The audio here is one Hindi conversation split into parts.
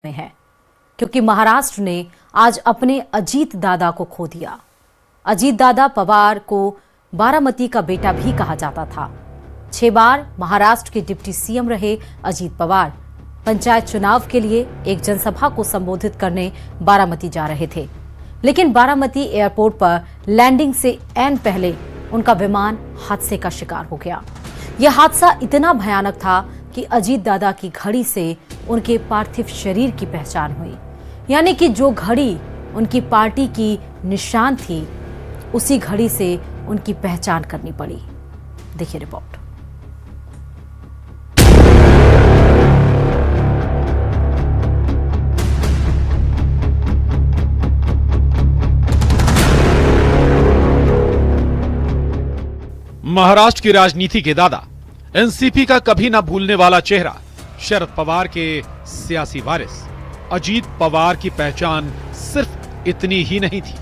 में है, क्योंकि महाराष्ट्र ने आज अपने अजीत दादा को खो दिया। अजीत दादा पवार को बारामती का बेटा भी कहा जाता था। 6 बार महाराष्ट्र के डिप्टी सीएम रहे अजीत पवार पंचायत चुनाव के लिए एक जनसभा को संबोधित करने बारामती जा रहे थे, लेकिन बारामती एयरपोर्ट पर लैंडिंग से ऐन पहले उनका विमान हादसे का शिकार हो गया। यह हादसा इतना भयानक था कि अजीत दादा की घड़ी से उनके पार्थिव शरीर की पहचान हुई, यानी कि जो घड़ी उनकी पार्टी की निशान थी उसी घड़ी से उनकी पहचान करनी पड़ी। देखिए रिपोर्ट। महाराष्ट्र की राजनीति के दादा, एनसीपी का कभी न भूलने वाला चेहरा, शरद पवार के सियासी वारिस अजीत पवार की पहचान सिर्फ इतनी ही नहीं थी।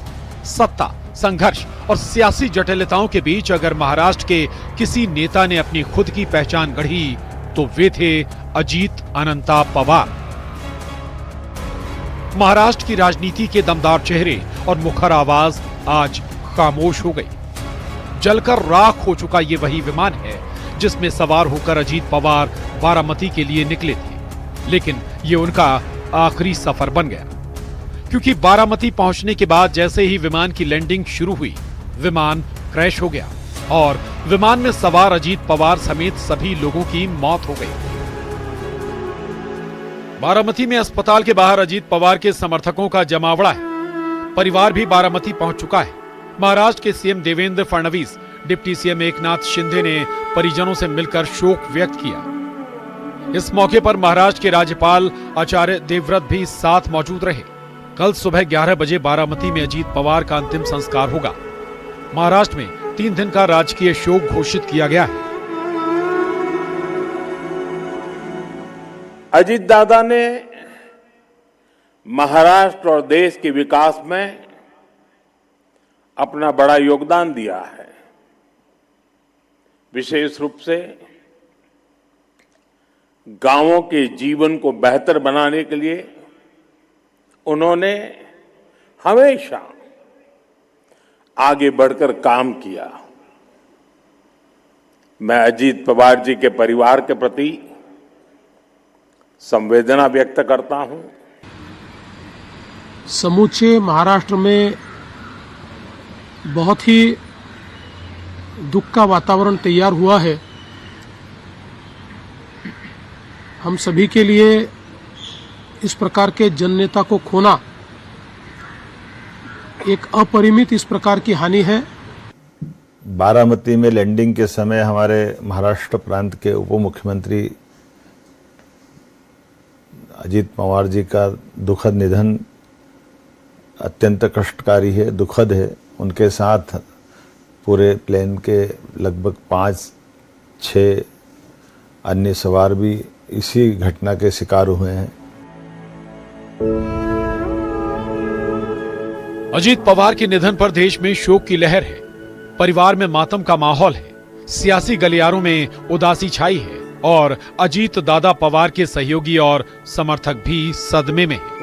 सत्ता, संघर्ष और सियासी जटिलताओं के बीच अगर महाराष्ट्र के किसी नेता ने अपनी खुद की पहचान गढ़ी तो वे थे अजीत अनंता पवार। महाराष्ट्र की राजनीति के दमदार चेहरे और मुखर आवाज आज खामोश हो गई। जलकर राख हो चुका ये वही विमान है जिसमें सवार होकर अजीत पवार बारामती के लिए निकले थे, लेकिन ये उनका आखिरी सफर बन गया, क्योंकि बारामती पहुंचने के बाद जैसे ही विमान की लैंडिंग शुरू हुई, विमान क्रैश हो गया और विमान में सवार अजीत पवार समेत सभी लोगों की मौत हो गई। बारामती में अस्पताल के बाहर अजीत पवार के समर्थकों का जमावड़ा है। परिवार भी बारामती पहुंच चुका है। महाराष्ट्र के CM Devendra Fadnavis, deputy CM Eknath Shinde ने परिजनों से मिलकर शोक व्यक्त किया। इस मौके पर महाराष्ट्र के राज्यपाल आचार्य देवव्रत भी साथ मौजूद रहे। कल सुबह 11 बजे बारामती में अजीत पवार का अंतिम संस्कार होगा। महाराष्ट्र में 3 दिन का राजकीय शोक घोषित किया गया है। अजीत दादा ने महाराष्ट्र और देश के विकास में अपना बड़ा योगदान दिया है। विशेष रूप से गांवों के जीवन को बेहतर बनाने के लिए उन्होंने हमेशा आगे बढ़कर काम किया। मैं अजीत पवार जी के परिवार के प्रति संवेदना व्यक्त करता हूं। समूचे महाराष्ट्र में बहुत ही दुख का वातावरण तैयार हुआ है। हम सभी के लिए इस प्रकार के जननेता को खोना एक अपरिमित इस प्रकार की हानि है। बारामती में लैंडिंग के समय हमारे महाराष्ट्र प्रांत के उप मुख्यमंत्री अजीत पवार जी का दुखद निधन अत्यंत कष्टकारी है, दुखद है। उनके साथ पूरे प्लेन के लगभग 5-6 अन्य सवार भी इसी घटना के शिकार हुए हैं। अजीत पवार के निधन पर देश में शोक की लहर है। परिवार में मातम का माहौल है। सियासी गलियारों में उदासी छाई है और अजीत दादा पवार के सहयोगी और समर्थक भी सदमे में हैं।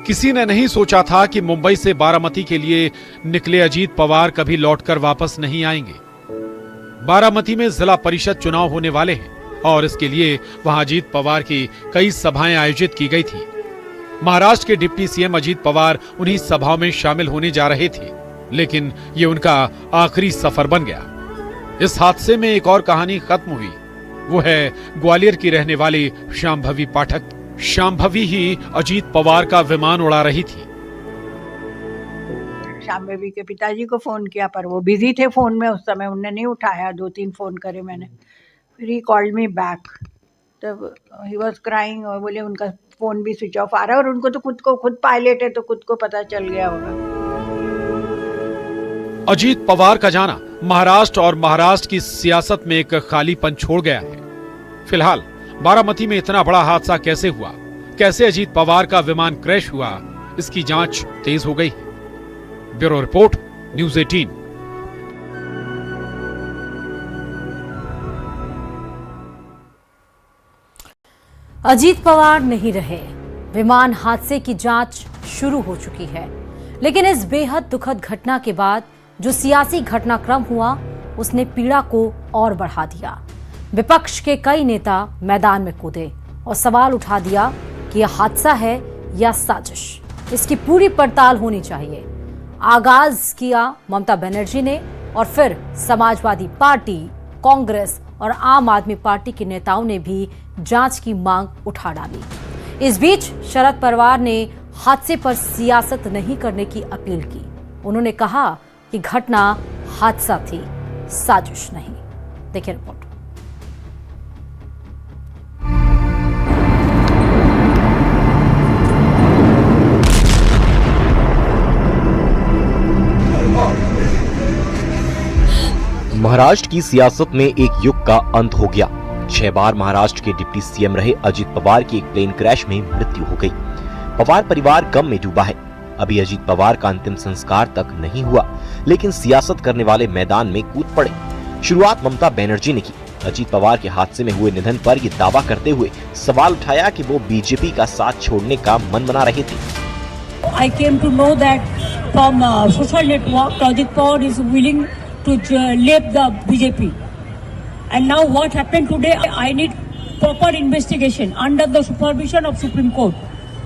किसी ने नहीं सोचा था कि मुंबई से बारामती के लिए निकले अजीत पवार कभी लौटकर वापस नहीं आएंगे। बारामती में जिला परिषद चुनाव होने वाले हैं और इसके लिए वहां अजीत पवार की कई सभाएं आयोजित की गई थी। महाराष्ट्र के डिप्टी सीएम अजीत पवार उन्हीं सभाओं में शामिल होने जा रहे थे, लेकिन ये उनका आखिरी सफर बन गया। इस हादसे में एक और कहानी खत्म हुई। वो है ग्वालियर की रहने वाली शांभवी पाठक। शांभवी ही अजीत पवार का विमान उड़ा रही थी। शांभवी के पिताजी को फोन किया पर वो बिजी थे फोन में, उस समय उन्होंने नहीं उठाया। 2-3 फोन करे मैंने, फिर ही कॉल्ड मी बैक। तब ही वाज क्राइंग और बोले उनका फोन भी स्विच ऑफ आ रहा है और उनको तो खुद पायलट है तो खुद को पता चल गया होगा। अजीत पवार का जाना महाराष्ट्र और महाराष्ट्र की सियासत में एक खालीपन छोड़ गया है। फिलहाल बारामती में इतना बड़ा हादसा कैसे हुआ, कैसे अजीत पवार का विमान क्रैश हुआ, इसकी जांच तेज हो गई है। Bureau report, news 18। Ajit Pawar नहीं रहे, विमान हादसे की जांच शुरू हो चुकी है, लेकिन इस बेहद दुखद घटना के बाद जो सियासी घटनाक्रम हुआ उसने पीड़ा को और बढ़ा दिया। विपक्ष के कई नेता मैदान में कूदे और सवाल उठा दिया कि यह हादसा है या साजिश, इसकी पूरी पड़ताल होनी चाहिए। आगाज किया ममता बनर्जी ने और फिर समाजवादी पार्टी, कांग्रेस और आम आदमी पार्टी के नेताओं ने भी जांच की मांग उठा डाली। इस बीच शरद पवार ने हादसे पर सियासत नहीं करने की अपील की। उन्होंने कहा कि घटना हादसा थी, साजिश नहीं। देखिए रिपोर्ट। महाराष्ट्र की सियासत में एक युग का अंत हो गया। 6 बार महाराष्ट्र के डिप्टी सीएम रहे अजित पवार की एक प्लेन क्रैश में मृत्यु हो गई। पवार परिवार गम में डूबा है। अभी अजित पवार का अंतिम संस्कार तक नहीं हुआ, लेकिन सियासत करने वाले मैदान में कूद पड़े। शुरुआत ममता बनर्जी ने की। अजित पवार के हादसे में हुए निधन पर ये दावा करते हुए सवाल उठाया कि वो बीजेपी का साथ छोड़ने का मन बना रहे थे। I came to know that from social network, Ajit Pawar is willing to leave the BJP. And now what happened today, I need proper investigation under the supervision of Supreme Court.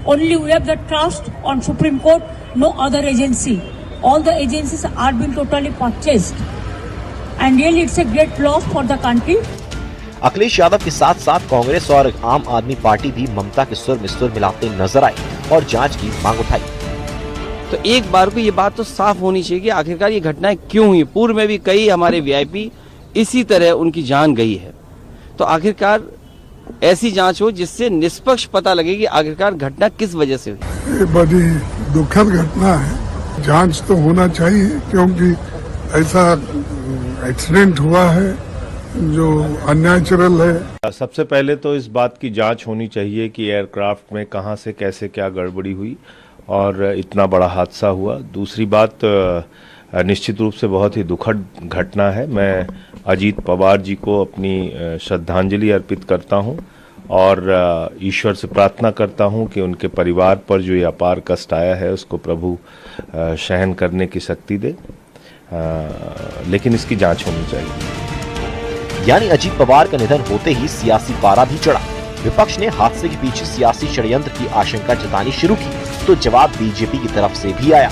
Only we have the trust on Supreme Court, no other agency. All the agencies are being totally purchased. And really it's a great loss for the country. Akhilesh Yadav के साथ साथ कांग्रेस और आम आदमी पार्टी भी ममता के सुर में सुर मिलाते नजर आए और जांच की मांग उठाई। तो एक बार को ये बात तो साफ होनी चाहिए कि आखिरकार ये घटनाएं क्यों हुई। पूर्व में भी कई हमारे वीआईपी इसी तरह उनकी जान गई है। तो आखिरकार ऐसी जांच हो जिससे निष्पक्ष पता लगे कि आखिरकार घटना किस वजह से हुई। ये बड़ी दुखद घटना है, जांच तो होना चाहिए क्योंकि ऐसा एक्सीडेंट हुआ है जो अननेचुरल है। सबसे पहले तो इस बात की जांच होनी चाहिए कि एयरक्राफ्ट में कहां से कैसे क्या गड़बड़ी हुई और इतना बड़ा हादसा हुआ। दूसरी बात निश्चित रूप से बहुत ही दुखद घटना है। मैं अजीत पवार जी को अपनी श्रद्धांजलि अर्पित करता हूं और ईश्वर से प्रार्थना करता हूं कि उनके परिवार पर जो ये अपार कष्ट आया है उसको प्रभु सहन करने की शक्ति दे, लेकिन इसकी जांच होनी चाहिए। यानी अजीत पवार का निधन होते ही सियासी पारा भी चढ़ा। विपक्ष ने हादसे के पीछे सियासी षड्यंत्र की आशंका जतानी शुरू की तो जवाब बीजेपी की तरफ से भी आया।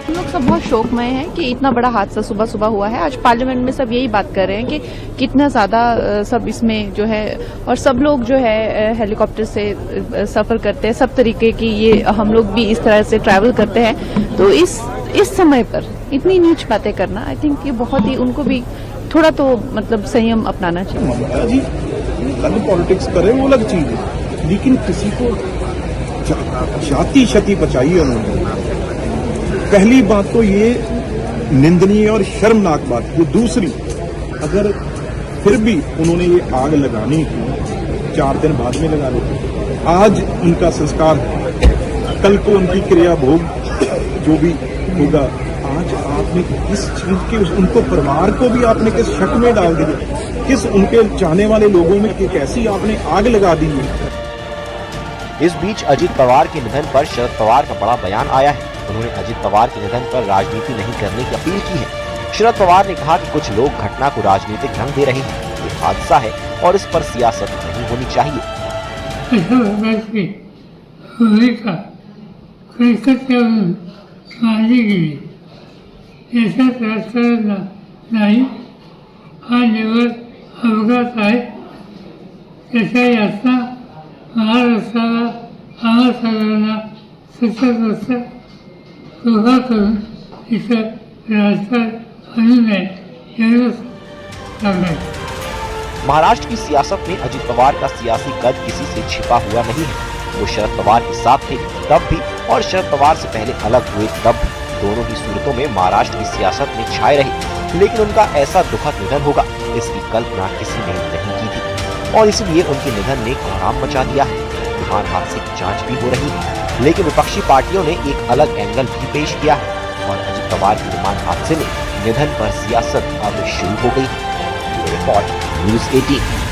हम लोग सब बहुत शोकमय हैं कि इतना बड़ा हादसा सुबह सुबह हुआ है। आज पार्लियामेंट में सब यही बात कर रहे हैं कि कितना ज्यादा सब इसमें जो है, और सब लोग जो है हेलीकॉप्टर से सफर करते हैं, सब तरीके की ये हम लोग भी इस तरह से ट्रैवल करते हैं। तो इस समय पर इतनी नीच बातें करना, आई थिंक ये बहुत ही, उनको भी थोड़ा तो मतलब संयम अपनाना चाहिए। ममता जी पॉलिटिक्स करे वो अलग चीज है, लेकिन किसी को जाति क्षति पहुंचाई है उन्होंने। पहली बात तो ये निंदनीय और शर्मनाक बात है। दूसरी, अगर फिर भी उन्होंने ये आग लगानी थी 4 दिन बाद में लगा दी। आज उनका संस्कार, कल को उनकी क्रिया भोग जो भी होगा। आज आपने किस चीज के उनको परिवार को भी आपने किस शक में डाल दिया, किस उनके चाहने वाले लोगों में कैसी आपने आग लगा दी है। इस बीच अजित पवार के निधन पर शरद पवार का बड़ा बयान आया है। उन्होंने अजित पवार के निधन पर राजनीति नहीं करने की अपील की है। शरद पवार ने कहा कि कुछ लोग घटना को राजनीतिक रंग दे रहे हैं। ये हादसा है और इस पर सियासत नहीं होनी चाहिए। याचा राजकारणाला नाही हा निवड अपघात आहे। त्याच्या याचा महाराष्ट्राला आम्हा सगळ्यांना सतत कृपा करून इथं राजकारण आणू नये एवढंच सांगायचं। महाराष्ट्र की सियासत में अजित पवार का सियासी कद किसी से छिपा हुआ नहीं है। वो शरद पवार के साथ थे तब भी और शरद पवार से पहले अलग हुए तब भी। दोनों ही सूरतों में महाराष्ट्र की सियासत में छाए रहे, लेकिन उनका ऐसा दुखद निधन होगा इसकी कल्पना किसी ने नहीं की थी और इसलिए उनके निधन ने कोहराम मचा दिया है। विमान हादसे की जांच भी हो रही है, लेकिन विपक्षी पार्टियों ने एक अलग एंगल भी पेश किया है और अजित पवार के विमान हादसे में निधन पर सियासत अब शुरू हो गई। Report news 18।